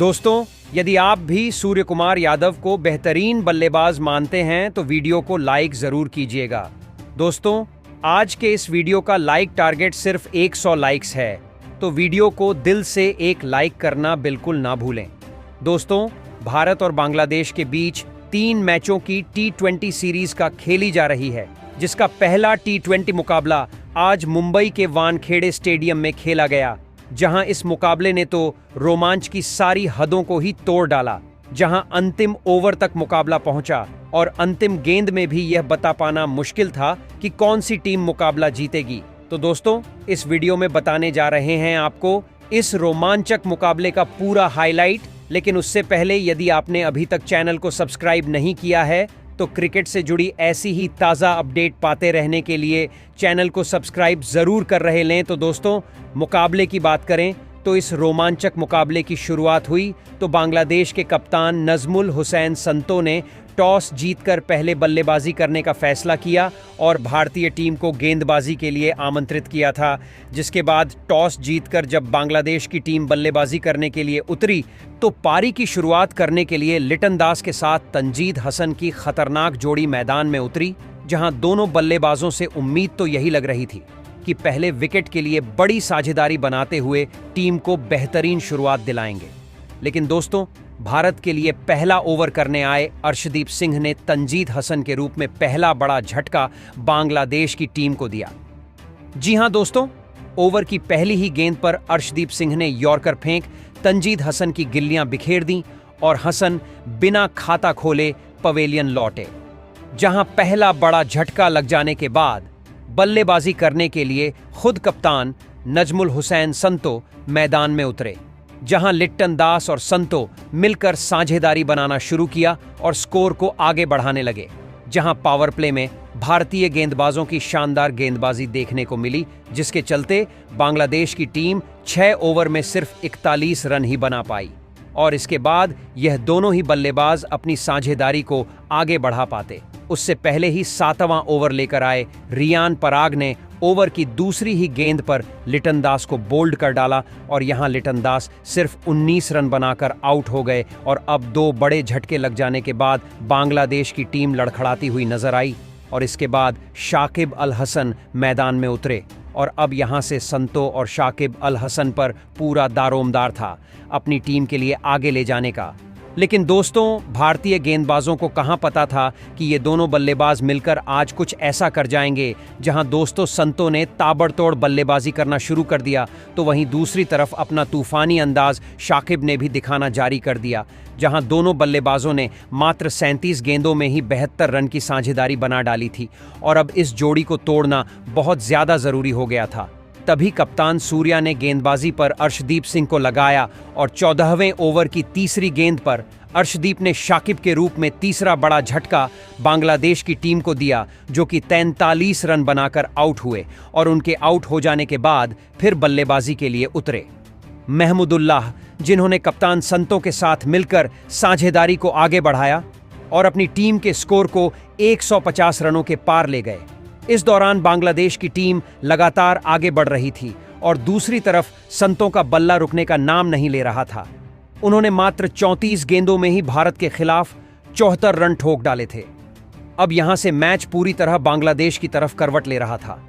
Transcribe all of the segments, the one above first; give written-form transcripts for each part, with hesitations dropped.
दोस्तों, यदि आप भी सूर्य कुमार यादव को बेहतरीन बल्लेबाज मानते हैं तो वीडियो को लाइक जरूर कीजिएगा। दोस्तों, आज के इस वीडियो का लाइक टारगेट सिर्फ 100 लाइक्स है, तो वीडियो को दिल से एक लाइक करना बिल्कुल ना भूलें। दोस्तों, भारत और बांग्लादेश के बीच 3 मैचों की T20 सीरीज का खेली जा रही है, जिसका पहला T20 मुकाबला आज मुंबई के वानखेड़े स्टेडियम में खेला गया, जहां इस मुकाबले ने तो रोमांच की सारी हदों को ही तोड़ डाला। जहां अंतिम ओवर तक मुकाबला पहुंचा और अंतिम गेंद में भी यह बता पाना मुश्किल था कि कौन सी टीम मुकाबला जीतेगी। तो दोस्तों, इस वीडियो में बताने जा रहे हैं आपको इस रोमांचक मुकाबले का पूरा हाईलाइट। लेकिन उससे पहले, यदि आपने अभी तक चैनल को सब्सक्राइब नहीं किया है तो क्रिकेट से जुड़ी ऐसी ही ताज़ा अपडेट पाते रहने के लिए चैनल को सब्सक्राइब ज़रूर कर रहे लें। तो दोस्तों, मुकाबले की बात करें तो इस रोमांचक मुकाबले की शुरुआत हुई तो बांग्लादेश के कप्तान नजमुल हुसैन संतो ने टॉस जीतकर पहले बल्लेबाजी करने का फैसला किया और भारतीय टीम को गेंदबाजी के लिए आमंत्रित किया था। जिसके बाद टॉस जीतकर जब बांग्लादेश की टीम बल्लेबाजी करने के लिए उतरी तो पारी की शुरुआत करने के लिए लिटन दास के साथ तंजीद हसन की खतरनाक जोड़ी मैदान में उतरी, जहां दोनों बल्लेबाजों से उम्मीद तो यही लग रही थी कि पहले विकेट के लिए बड़ी साझेदारी बनाते हुए टीम को बेहतरीन शुरुआत दिलाएंगे। लेकिन दोस्तों, भारत के लिए पहला ओवर करने आए अर्शदीप सिंह ने तंजीद हसन के रूप में पहला बड़ा झटका बांग्लादेश की टीम को दिया। जी हां दोस्तों, ओवर की पहली ही गेंद पर अर्शदीप सिंह ने यॉर्कर फेंक तंजीद हसन की गिल्लियां बिखेर दी और हसन बिना खाता खोले पवेलियन लौटे। जहां पहला बड़ा झटका लग जाने के बाद बल्लेबाजी करने के लिए खुद कप्तान नजमुल हुसैन संतो मैदान में उतरे, जहां लिट्टन दास और संतो मिलकर साझेदारी बनाना शुरू किया और स्कोर को आगे बढ़ाने लगे। जहां पावर प्ले में भारतीय गेंदबाजों की शानदार गेंदबाजी देखने को मिली, जिसके चलते बांग्लादेश की टीम 6 ओवर में सिर्फ 41 रन ही बना पाई और इसके बाद यह दोनों ही बल्लेबाज अपनी साझेदारी को आगे बढ़ा पाते। उससे पहले ही 7वां ओवर लेकर आए रियान पराग ने ओवर की दूसरी ही गेंद पर लिटन दास को बोल्ड कर डाला और यहां लिटन दास सिर्फ 19 रन बनाकर आउट हो गए और अब 2 बड़े झटके लग जाने के बाद बांग्लादेश की टीम लड़खड़ाती हुई नजर आई और इसके बाद शाकिब अल हसन मैदान में उतरे और अब यहां से संतो और शाकिब अल हसन पर पूरा दारोमदार था अपनी टीम के लिए आगे ले जाने का। लेकिन दोस्तों, भारतीय गेंदबाजों को कहां पता था कि ये दोनों बल्लेबाज मिलकर आज कुछ ऐसा कर जाएंगे। जहां दोस्तों संतो ने ताबड़तोड़ बल्लेबाजी करना शुरू कर दिया तो वहीं दूसरी तरफ अपना तूफानी अंदाज शाकिब ने भी दिखाना जारी कर दिया, जहां दोनों बल्लेबाजों ने मात्र 37 गेंदों में ही 72 रन की साझेदारी बना डाली थी और अब इस जोड़ी को तोड़ना बहुत ज़्यादा ज़रूरी हो गया था। तभी कप्तान सूर्या ने गेंदबाजी पर अर्शदीप सिंह को लगाया और 14वें ओवर की तीसरी गेंद पर अर्शदीप ने शाकिब के रूप में तीसरा बड़ा झटका बांग्लादेश की टीम को दिया, जो कि 43 रन बनाकर आउट हुए और उनके आउट हो जाने के बाद फिर बल्लेबाजी के लिए उतरे महमूदुल्लाह, जिन्होंने कप्तान संतो के साथ मिलकर साझेदारी को आगे बढ़ाया और अपनी टीम के स्कोर को 150 रनों के पार ले गए। इस दौरान बांग्लादेश की टीम लगातार आगे बढ़ रही थी और दूसरी तरफ संतों का बल्ला रुकने का नाम नहीं ले रहा था। उन्होंने मात्र 34 गेंदों में ही भारत के खिलाफ 74 रन ठोक डाले थे। अब यहां से मैच पूरी तरह बांग्लादेश की तरफ करवट ले रहा था।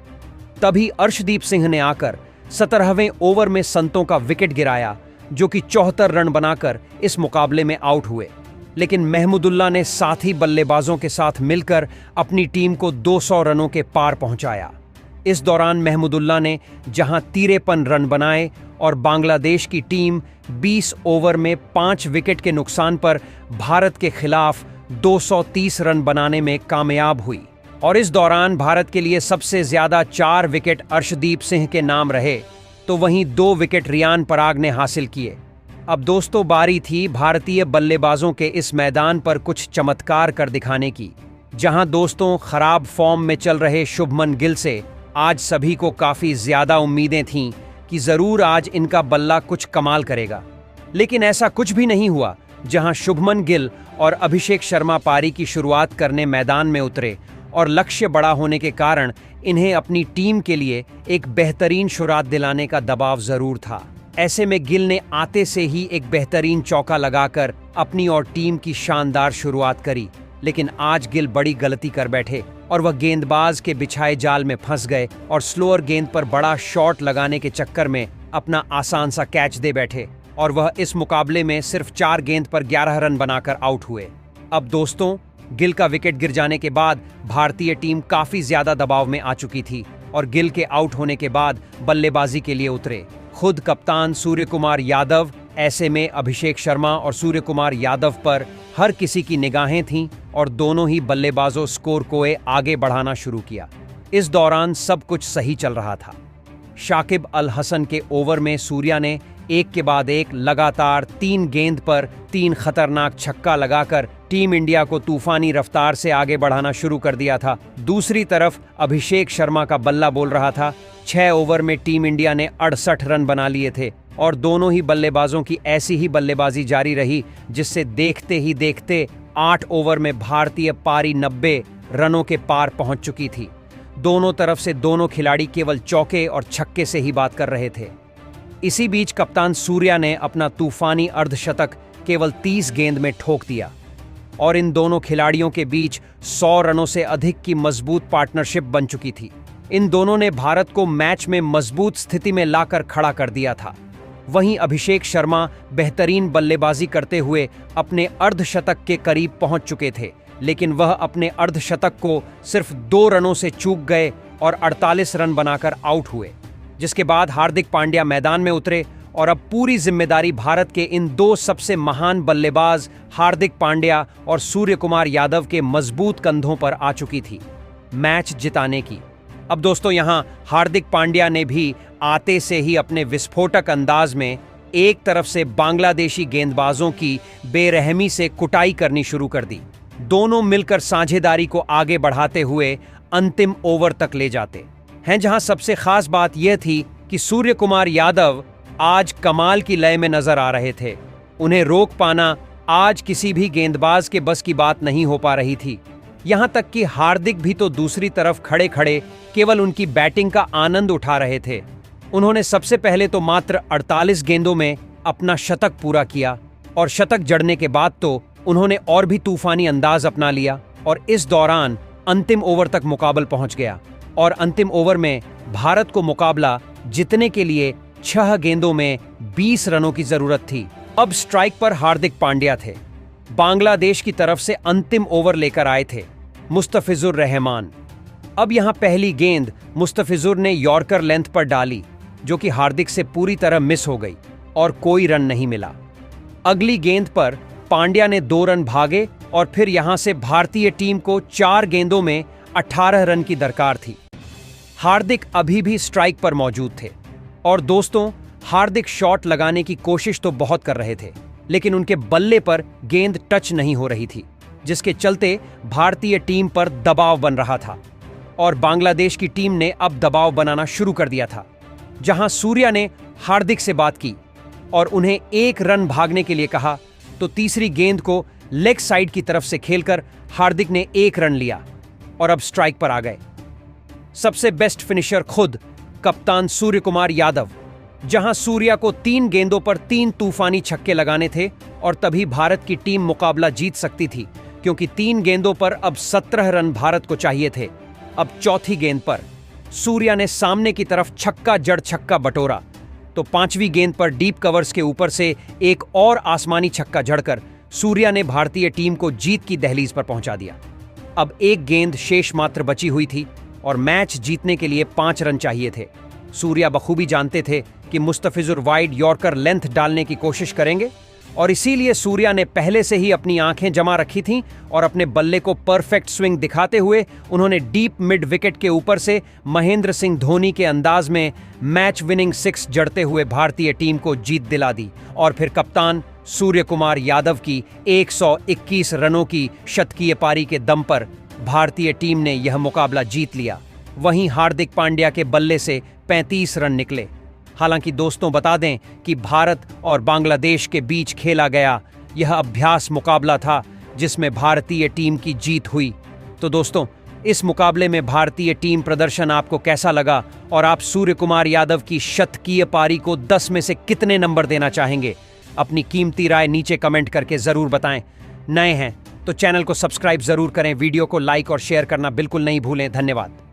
तभी अर्शदीप सिंह ने आकर 17वें ओवर में संतों का विकेट गिराया, जो कि 74 रन बनाकर इस मुकाबले में आउट हुए। लेकिन महमूदुल्लाह ने साथी बल्लेबाजों के साथ मिलकर अपनी टीम को 200 रनों के पार पहुंचाया। इस दौरान महमूदुल्लाह ने जहां 53 रन बनाए और बांग्लादेश की टीम 20 ओवर में 5 विकेट के नुकसान पर भारत के खिलाफ 230 रन बनाने में कामयाब हुई। और इस दौरान भारत के लिए सबसे ज्यादा 4 विकेट अर्शदीप सिंह के नाम रहे, तो वहीं 2 विकेट रियान पराग ने हासिल किए। अब दोस्तों, बारी थी भारतीय बल्लेबाजों के इस मैदान पर कुछ चमत्कार कर दिखाने की। जहां दोस्तों खराब फॉर्म में चल रहे शुभमन गिल से आज सभी को काफ़ी ज़्यादा उम्मीदें थीं कि ज़रूर आज इनका बल्ला कुछ कमाल करेगा। लेकिन ऐसा कुछ भी नहीं हुआ। जहां शुभमन गिल और अभिषेक शर्मा पारी की शुरुआत करने मैदान में उतरे और लक्ष्य बड़ा होने के कारण इन्हें अपनी टीम के लिए एक बेहतरीन शुरुआत दिलाने का दबाव ज़रूर था। ऐसे में गिल ने आते से ही एक बेहतरीन चौका लगाकर अपनी और टीम की शानदार शुरुआत करी। लेकिन आज गिल बड़ी गलती कर बैठे और वह गेंदबाज के बिछाए जाल में फंस गए और स्लोअर गेंद पर बड़ा शॉट लगाने के चक्कर में अपना आसान सा कैच दे बैठे और वह इस मुकाबले में सिर्फ 4 गेंद पर 11 रन बनाकर आउट हुए। अब दोस्तों, गिल का विकेट गिर जाने के बाद भारतीय टीम काफी ज्यादा दबाव में आ चुकी थी और गिल के आउट होने के बाद बल्लेबाजी के लिए उतरे खुद कप्तान सूर्य कुमार यादव। ऐसे में अभिषेक शर्मा और सूर्य कुमार यादव पर हर किसी की निगाहें थीं और दोनों ही बल्लेबाजों स्कोर को आगे बढ़ाना शुरू किया। इस दौरान सब कुछ सही चल रहा था। शाकिब अल हसन के ओवर में सूर्या ने एक के बाद एक लगातार 3 गेंद पर 3 खतरनाक छक्का लगाकर टीम इंडिया को तूफानी रफ्तार से आगे बढ़ाना शुरू कर दिया था। दूसरी तरफ अभिषेक शर्मा का बल्ला बोल रहा था। 6 ओवर में टीम इंडिया ने 68 रन बना लिए थे और दोनों ही बल्लेबाजों की ऐसी ही बल्लेबाजी जारी रही, जिससे देखते ही देखते 8 ओवर में भारतीय पारी 90 रनों के पार पहुंच चुकी थी। दोनों तरफ से दोनों खिलाड़ी केवल चौके और छक्के से ही बात कर रहे थे। इसी बीच कप्तान सूर्या ने अपना तूफानी अर्धशतक केवल 30 गेंद में ठोक दिया और इन दोनों खिलाड़ियों के बीच 100 रनों से अधिक की मजबूत पार्टनरशिप बन चुकी थी। इन दोनों ने भारत को मैच में मजबूत स्थिति में लाकर खड़ा कर दिया था। वहीं अभिषेक शर्मा बेहतरीन बल्लेबाजी करते हुए अपने अर्धशतक के करीब पहुंच चुके थे, लेकिन वह अपने अर्धशतक को सिर्फ 2 रनों से चूक गए और 48 रन बनाकर आउट हुए। जिसके बाद हार्दिक पांड्या मैदान में उतरे और अब पूरी जिम्मेदारी भारत के इन 2 सबसे महान बल्लेबाज हार्दिक पांड्या और सूर्य कुमार यादव के मजबूत कंधों पर आ चुकी थी मैच जिताने की। अब दोस्तों, यहां हार्दिक पांड्या ने भी आते से ही अपने विस्फोटक अंदाज में एक तरफ से बांग्लादेशी गेंदबाजों की बेरहमी से कुटाई करनी शुरू कर दी। दोनों मिलकर साझेदारी को आगे बढ़ाते हुए अंतिम ओवर तक ले जाते हैं, जहां सबसे खास बात यह थी कि सूर्य कुमार यादव आज कमाल की लय में नजर आ रहे थे। उन्हें रोक पाना आज किसी भी गेंदबाज के बस की बात नहीं हो पा रही थी। यहां तक कि हार्दिक भी तो दूसरी तरफ खड़े खड़े केवल उनकी बैटिंग का आनंद उठा रहे थे। उन्होंने सबसे पहले तो मात्र 48 गेंदों में अपना शतक पूरा किया और शतक जड़ने के बाद तो उन्होंने और भी तूफानी अंदाज अपना लिया और इस दौरान अंतिम ओवर तक मुकाबला पहुंच गया और अंतिम ओवर में भारत को मुकाबला जीतने के लिए 6 गेंदों में 20 रनों की जरूरत थी। अब स्ट्राइक पर हार्दिक पांड्या थे। बांग्लादेश की तरफ से अंतिम ओवर लेकर आए थे मुस्तफिजुर रहमान। अब यहां पहली गेंद मुस्तफिजुर ने यॉर्कर लेंथ पर डाली, जो कि हार्दिक से पूरी तरह मिस हो गई और कोई रन नहीं मिला। अगली गेंद पर पांड्या ने 2 रन भागे और फिर यहां से भारतीय टीम को 4 गेंदों में 18 रन की दरकार थी। हार्दिक अभी भी स्ट्राइक पर मौजूद थे और दोस्तों, हार्दिक शॉट लगाने की कोशिश तो बहुत कर रहे थे, लेकिन उनके बल्ले पर गेंद टच नहीं हो रही थी, जिसके चलते भारतीय टीम पर दबाव बन रहा था और बांग्लादेश की टीम ने अब दबाव बनाना शुरू कर दिया था। जहां सूर्या ने हार्दिक से बात की और उन्हें 1 रन भागने के लिए कहा, तो तीसरी गेंद को लेग साइड की तरफ से खेलकर हार्दिक ने 1 रन लिया और अब स्ट्राइक पर आ गए। सबसे बेस्ट फिनिशर खुद कप्तान सूर्य कुमार यादव। जहां सूर्या को 3 गेंदों पर 3 तूफानी छक्के लगाने थे और तभी भारत की टीम मुकाबला जीत सकती थी, क्योंकि 3 गेंदों पर अब 17 रन भारत को चाहिए थे। अब चौथी गेंद पर सूर्या ने सामने की तरफ छक्का जड़ छक्का बटोरा, तो 5वीं गेंद पर डीप कवर्स के ऊपर से एक और आसमानी छक्का जड़कर सूर्या ने भारतीय टीम को जीत की दहलीज पर पहुंचा दिया। अब 1 गेंद शेष मात्र बची हुई थी और मैच जीतने के लिए 5 रन चाहिए थे। सूर्या बखूबी जानते थे कि मुस्तफिजुर वाइड यॉर्कर लेंथ डालने की कोशिश करेंगे और इसीलिए सूर्या ने पहले से ही अपनी आंखें जमा रखी थीं और अपने बल्ले को परफेक्ट स्विंग दिखाते हुए उन्होंने डीप मिड विकेट के ऊपर से महेंद्र सिंह धोनी के अंदाज में मैच विनिंग 6 जड़ते हुए भारतीय टीम को जीत दिला दी और फिर कप्तान सूर्य कुमार यादव की 121 रनों की शतकीय पारी के दम पर भारतीय टीम ने यह मुकाबला जीत लिया। वहीं हार्दिक पांड्या के बल्ले से 35 रन निकले। हालांकि दोस्तों, बता दें कि भारत और बांग्लादेश के बीच खेला गया यह अभ्यास मुकाबला था जिसमें भारतीय टीम की जीत हुई। तो दोस्तों, इस मुकाबले में भारतीय टीम प्रदर्शन आपको कैसा लगा और आप सूर्य कुमार यादव की शतकीय पारी को 10 में से कितने नंबर देना चाहेंगे? अपनी कीमती राय नीचे कमेंट करके जरूर बताएं। नए हैं तो चैनल को सब्सक्राइब जरूर करें, वीडियो को लाइक और शेयर करना बिल्कुल नहीं भूलें। धन्यवाद।